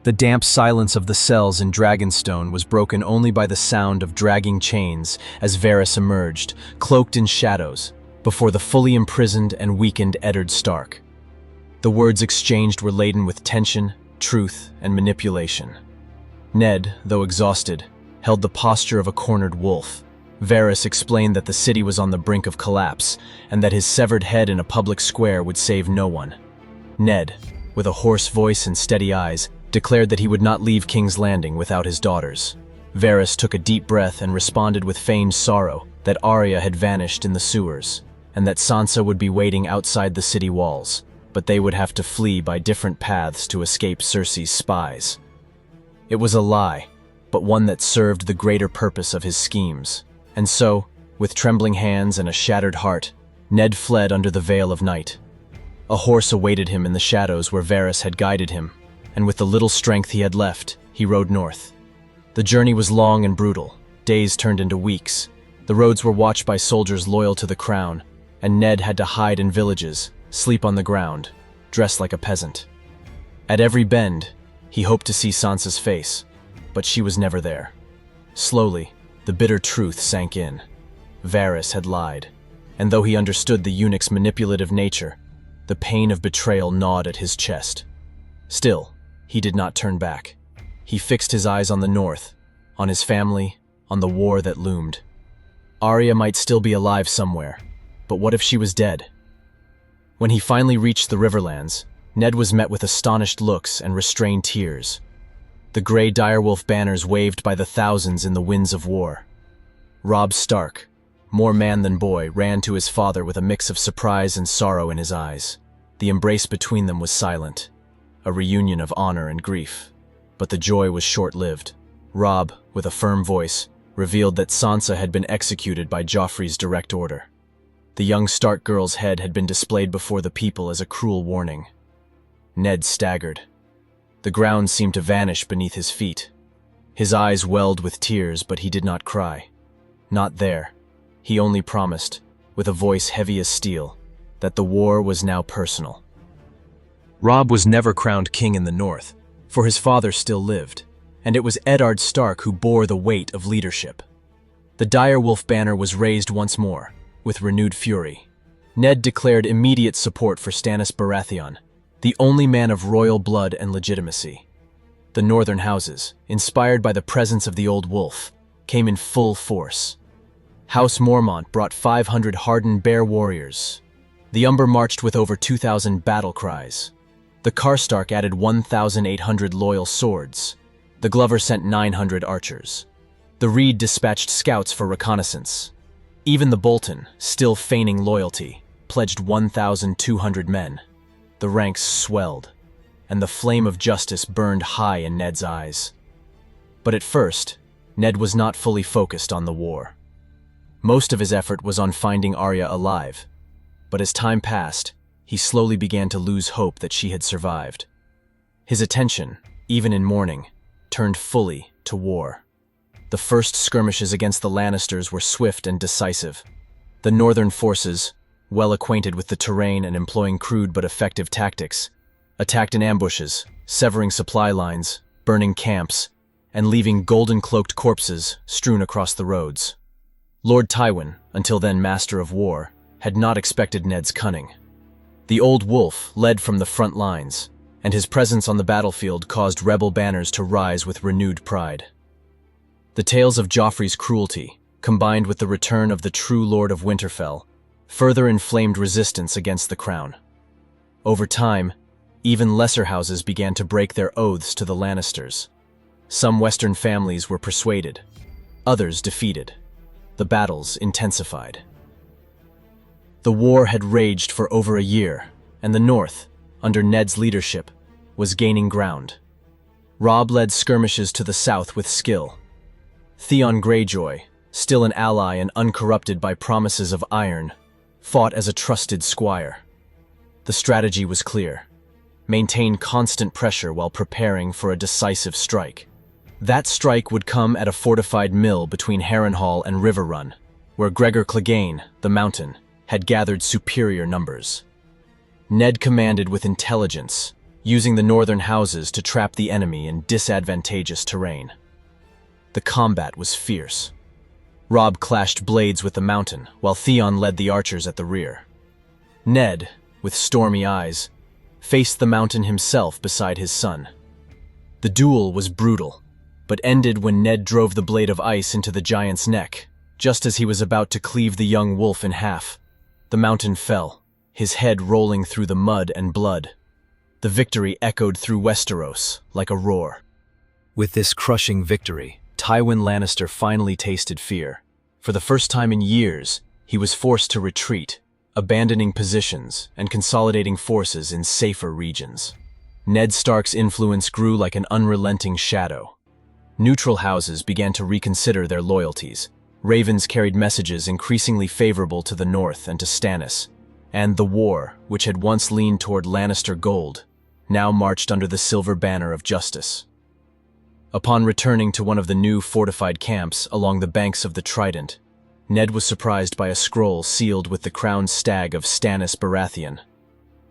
The damp silence of the cells in Dragonstone was broken only by the sound of dragging chains as Varys emerged, cloaked in shadows, before the fully imprisoned and weakened Eddard Stark. The words exchanged were laden with tension, truth, and manipulation. Ned, though exhausted, held the posture of a cornered wolf. Varys explained that the city was on the brink of collapse, and that his severed head in a public square would save no one. Ned, with a hoarse voice and steady eyes, declared that he would not leave King's Landing without his daughters. Varys took a deep breath and responded with feigned sorrow that Arya had vanished in the sewers, and that Sansa would be waiting outside the city walls, but they would have to flee by different paths to escape Cersei's spies. It was a lie, but one that served the greater purpose of his schemes. And so, with trembling hands and a shattered heart, Ned fled under the veil of night. A horse awaited him in the shadows where Varys had guided him, and with the little strength he had left, he rode north. The journey was long and brutal. Days turned into weeks. The roads were watched by soldiers loyal to the crown, and Ned had to hide in villages, sleep on the ground, dress like a peasant. At every bend, he hoped to see Sansa's face, but she was never there. Slowly, the bitter truth sank in. Varys had lied, and though he understood the eunuch's manipulative nature, the pain of betrayal gnawed at his chest. Still, he did not turn back. He fixed his eyes on the north, on his family, on the war that loomed. Arya might still be alive somewhere, but what if she was dead? When he finally reached the Riverlands, Ned was met with astonished looks and restrained tears. The gray direwolf banners waved by the thousands in the winds of war. Robb Stark, more man than boy, ran to his father with a mix of surprise and sorrow in his eyes. The embrace between them was silent, a reunion of honor and grief. But the joy was short-lived. Robb, with a firm voice, revealed that Sansa had been executed by Joffrey's direct order. The young Stark girl's head had been displayed before the people as a cruel warning. Ned staggered. The ground seemed to vanish beneath his feet. His eyes welled with tears, but he did not cry. Not there. He only promised, with a voice heavy as steel, that the war was now personal. Robb was never crowned king in the north, for his father still lived, and it was Eddard Stark who bore the weight of leadership. The direwolf banner was raised once more, with renewed fury. Ned declared immediate support for Stannis Baratheon, the only man of royal blood and legitimacy. The northern houses, inspired by the presence of the Old Wolf, came in full force. House Mormont brought 500 hardened bear warriors. The Umber marched with over 2,000 battle cries. The Karstark added 1,800 loyal swords. The Glover sent 900 archers. The Reed dispatched scouts for reconnaissance. Even the Bolton, still feigning loyalty, pledged 1,200 men. The ranks swelled, and the flame of justice burned high in Ned's eyes. But at first, Ned was not fully focused on the war. Most of his effort was on finding Arya alive, but as time passed, he slowly began to lose hope that she had survived. His attention, even in mourning, turned fully to war. The first skirmishes against the Lannisters were swift and decisive. The northern forces, well acquainted with the terrain and employing crude but effective tactics, attacked in ambushes, severing supply lines, burning camps, and leaving golden-cloaked corpses strewn across the roads. Lord Tywin, until then Master of War, had not expected Ned's cunning. The Old Wolf led from the front lines, and his presence on the battlefield caused rebel banners to rise with renewed pride. The tales of Joffrey's cruelty, combined with the return of the true Lord of Winterfell, further inflamed resistance against the crown. Over time, even lesser houses began to break their oaths to the Lannisters. Some Western families were persuaded, others defeated. The battles intensified. The war had raged for over a year, and the North, under Ned's leadership, was gaining ground. Robb led skirmishes to the south with skill. Theon Greyjoy, still an ally and uncorrupted by promises of iron, fought as a trusted squire. The strategy was clear: maintain constant pressure while preparing for a decisive strike. That strike would come at a fortified mill between Harrenhal and Riverrun, where Gregor Clegane, the Mountain, had gathered superior numbers. Ned commanded with intelligence, using the northern houses to trap the enemy in disadvantageous terrain. The combat was fierce. Robb clashed blades with the mountain, while Theon led the archers at the rear. Ned, with stormy eyes, faced the mountain himself beside his son. The duel was brutal, but ended when Ned drove the blade of ice into the giant's neck, just as he was about to cleave the young wolf in half. The mountain fell, his head rolling through the mud and blood. The victory echoed through Westeros like a roar. With this crushing victory, Tywin Lannister finally tasted fear. For the first time in years, he was forced to retreat, abandoning positions and consolidating forces in safer regions. Ned Stark's influence grew like an unrelenting shadow. Neutral houses began to reconsider their loyalties. Ravens carried messages increasingly favorable to the north and to Stannis, and the war, which had once leaned toward Lannister gold, now marched under the silver banner of justice. Upon returning to one of the new fortified camps along the banks of the Trident, Ned was surprised by a scroll sealed with the crowned stag of Stannis Baratheon.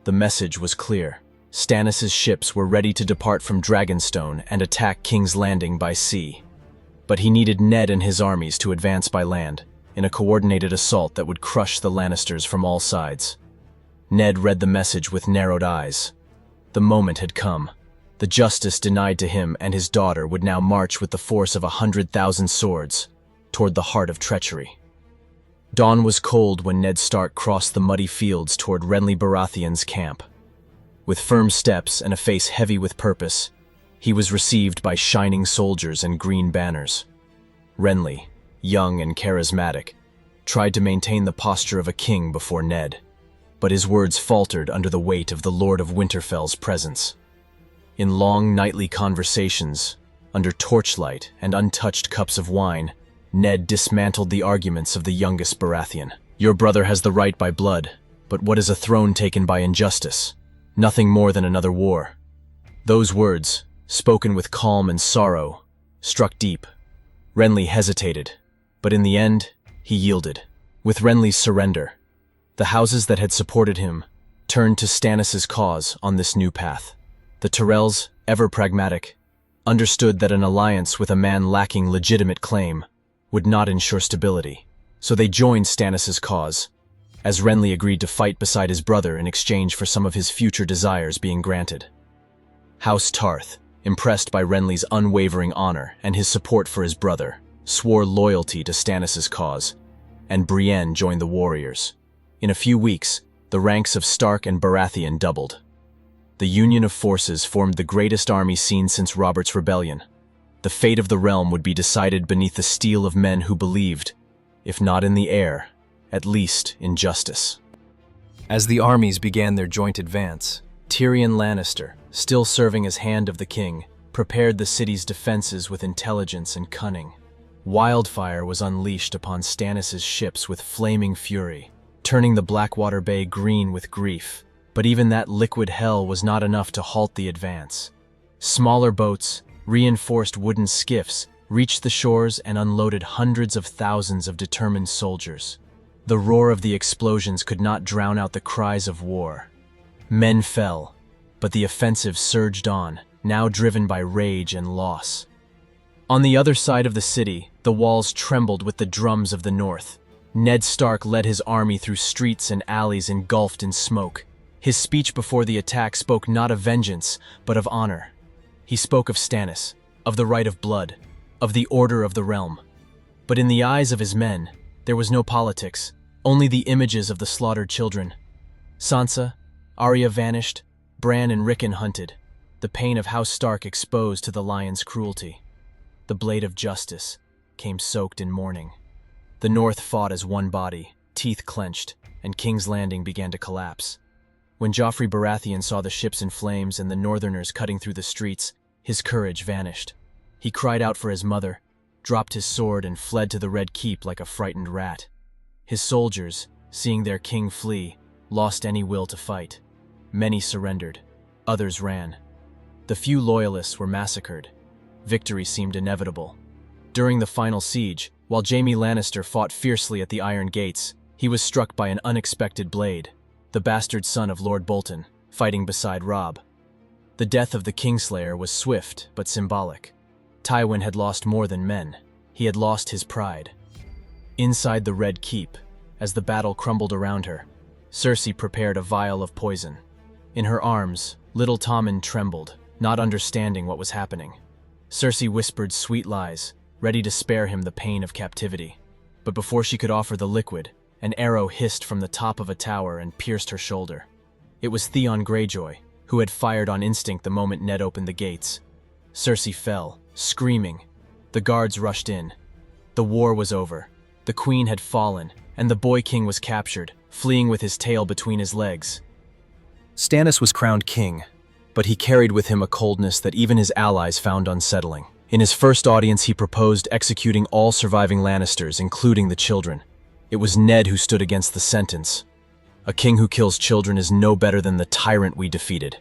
The message was clear. Stannis' ships were ready to depart from Dragonstone and attack King's Landing by sea. But he needed Ned and his armies to advance by land, in a coordinated assault that would crush the Lannisters from all sides. Ned read the message with narrowed eyes. The moment had come. The justice denied to him and his daughter would now march with the force of 100,000 swords toward the heart of treachery. Dawn was cold when Ned Stark crossed the muddy fields toward Renly Baratheon's camp. With firm steps and a face heavy with purpose, he was received by shining soldiers and green banners. Renly, young and charismatic, tried to maintain the posture of a king before Ned, but his words faltered under the weight of the Lord of Winterfell's presence. In long nightly conversations, under torchlight and untouched cups of wine, Ned dismantled the arguments of the youngest Baratheon. Your brother has the right by blood, but what is a throne taken by injustice? Nothing more than another war. Those words, spoken with calm and sorrow, struck deep. Renly hesitated, but in the end, he yielded. With Renly's surrender, the houses that had supported him turned to Stannis' cause on this new path. The Tyrells, ever pragmatic, understood that an alliance with a man lacking legitimate claim would not ensure stability, so they joined Stannis' cause, as Renly agreed to fight beside his brother in exchange for some of his future desires being granted. House Tarth, impressed by Renly's unwavering honor and his support for his brother, swore loyalty to Stannis' cause, and Brienne joined the warriors. In a few weeks, the ranks of Stark and Baratheon doubled. The union of forces formed the greatest army seen since Robert's Rebellion. The fate of the realm would be decided beneath the steel of men who believed, if not in the air, at least in justice. As the armies began their joint advance, Tyrion Lannister, still serving as Hand of the King, prepared the city's defenses with intelligence and cunning. Wildfire was unleashed upon Stannis' ships with flaming fury, turning the Blackwater Bay green with grief. But even that liquid hell was not enough to halt the advance. Smaller boats, reinforced wooden skiffs, reached the shores and unloaded hundreds of thousands of determined soldiers. The roar of the explosions could not drown out the cries of war. Men fell, but the offensive surged on, now driven by rage and loss. On the other side of the city, the walls trembled with the drums of the north. Ned Stark led his army through streets and alleys engulfed in smoke. His speech before the attack spoke not of vengeance, but of honor. He spoke of Stannis, of the right of blood, of the order of the realm. But in the eyes of his men, there was no politics, only the images of the slaughtered children. Sansa, Arya vanished, Bran and Rickon hunted, the pain of House Stark exposed to the lion's cruelty. The blade of justice came soaked in mourning. The North fought as one body, teeth clenched, and King's Landing began to collapse. When Joffrey Baratheon saw the ships in flames and the Northerners cutting through the streets, his courage vanished. He cried out for his mother, dropped his sword and fled to the Red Keep like a frightened rat. His soldiers, seeing their king flee, lost any will to fight. Many surrendered, others ran. The few loyalists were massacred. Victory seemed inevitable. During the final siege, while Jaime Lannister fought fiercely at the Iron Gates, he was struck by an unexpected blade. The bastard son of Lord Bolton, fighting beside Robb. The death of the Kingslayer was swift but symbolic. Tywin had lost more than men. He had lost his pride. Inside the Red Keep, as the battle crumbled around her, Cersei prepared a vial of poison. In her arms, little Tommen trembled, not understanding what was happening. Cersei whispered sweet lies, ready to spare him the pain of captivity. But before she could offer the liquid, an arrow hissed from the top of a tower and pierced her shoulder. It was Theon Greyjoy, who had fired on instinct the moment Ned opened the gates. Cersei fell, screaming. The guards rushed in. The war was over. The queen had fallen, and the boy king was captured, fleeing with his tail between his legs. Stannis was crowned king, but he carried with him a coldness that even his allies found unsettling. In his first audience, he proposed executing all surviving Lannisters, including the children. It was Ned who stood against the sentence. A king who kills children is no better than the tyrant we defeated.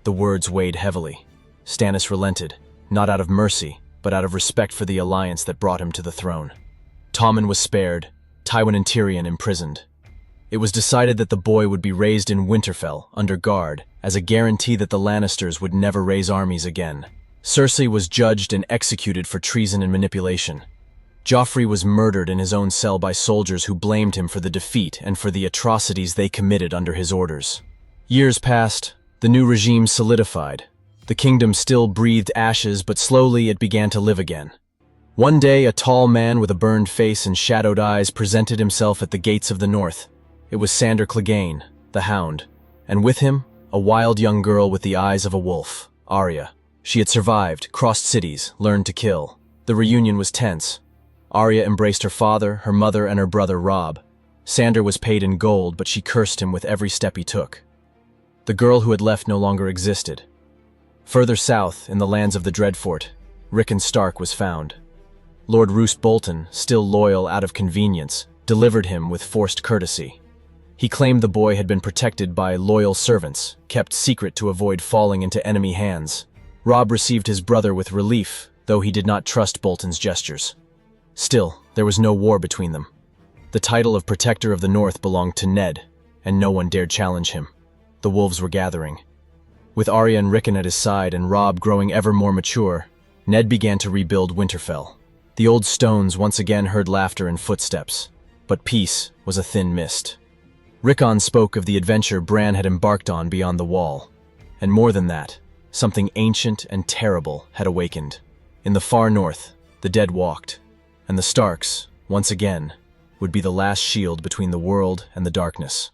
The words weighed heavily. Stannis relented, not out of mercy, but out of respect for the alliance that brought him to the throne. Tommen was spared, Tywin and Tyrion imprisoned. It was decided that the boy would be raised in Winterfell, under guard, as a guarantee that the Lannisters would never raise armies again. Cersei was judged and executed for treason and manipulation. Joffrey was murdered in his own cell by soldiers who blamed him for the defeat and for the atrocities they committed under his orders. Years passed, the new regime solidified. The kingdom still breathed ashes, but slowly it began to live again. One day, a tall man with a burned face and shadowed eyes presented himself at the gates of the north. It was Sandor Clegane, the Hound, and with him, a wild young girl with the eyes of a wolf, Arya. She had survived, crossed cities, learned to kill. The reunion was tense. Arya embraced her father, her mother, and her brother Robb. Sandor was paid in gold, but she cursed him with every step he took. The girl who had left no longer existed. Further south, in the lands of the Dreadfort, Rickon Stark was found. Lord Roose Bolton, still loyal out of convenience, delivered him with forced courtesy. He claimed the boy had been protected by loyal servants, kept secret to avoid falling into enemy hands. Robb received his brother with relief, though he did not trust Bolton's gestures. Still, there was no war between them. The title of Protector of the North belonged to Ned, and no one dared challenge him. The wolves were gathering. With Arya and Rickon at his side and Robb growing ever more mature, Ned began to rebuild Winterfell. The old stones once again heard laughter and footsteps, but peace was a thin mist. Rickon spoke of the adventure Bran had embarked on beyond the Wall. And more than that, something ancient and terrible had awakened. In the far north, the dead walked, and the Starks, once again, would be the last shield between the world and the darkness.